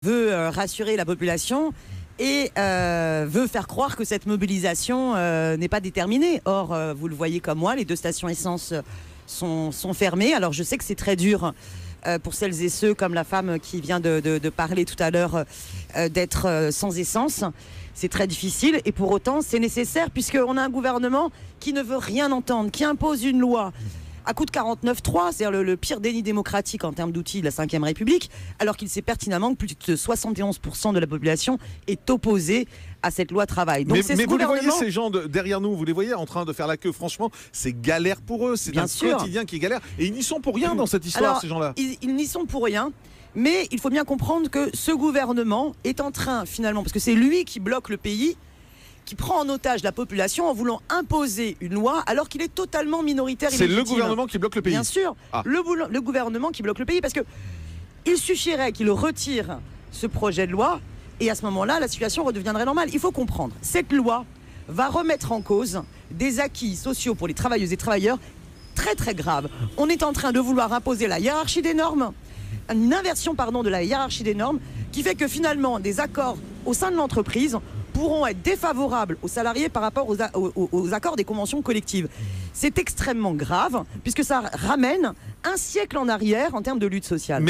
veut rassurer la population et veut faire croire que cette mobilisation n'est pas déterminée. Or, vous le voyez comme moi, les 2 stations essence sont fermées. Alors je sais que c'est très dur pour celles et ceux, comme la femme qui vient de parler tout à l'heure, d'être sans essence. C'est très difficile et pour autant c'est nécessaire, puisqu'on a un gouvernement qui ne veut rien entendre, qui impose une loi à coup de 49.3, c'est-à-dire le pire déni démocratique en termes d'outils de la Ve République, alors qu'il sait pertinemment que plus de 71% de la population est opposée à cette loi travail. Donc mais vous les voyez, ces gens derrière nous, vous les voyez en train de faire la queue. Franchement, c'est galère pour eux, c'est un quotidien qui est galère. Et ils n'y sont pour rien dans cette histoire, alors, ces gens-là. Ils n'y sont pour rien. Mais il faut bien comprendre que ce gouvernement est en train, finalement, parce que c'est lui qui bloque le pays, qui prend en otage la population en voulant imposer une loi alors qu'il est totalement minoritaire. C'est le gouvernement qui bloque le pays. Bien sûr, le gouvernement qui bloque le pays, parce que il suffirait qu'il retire ce projet de loi et à ce moment-là, la situation redeviendrait normale. Il faut comprendre, cette loi va remettre en cause des acquis sociaux pour les travailleuses et travailleurs très très graves. On est en train de vouloir imposer la hiérarchie des normes, une inversion de la hiérarchie des normes qui fait que finalement des accords au sein de l'entreprise pourront être défavorables aux salariés par rapport aux accords des conventions collectives. C'est extrêmement grave puisque ça ramène un siècle en arrière en termes de lutte sociale.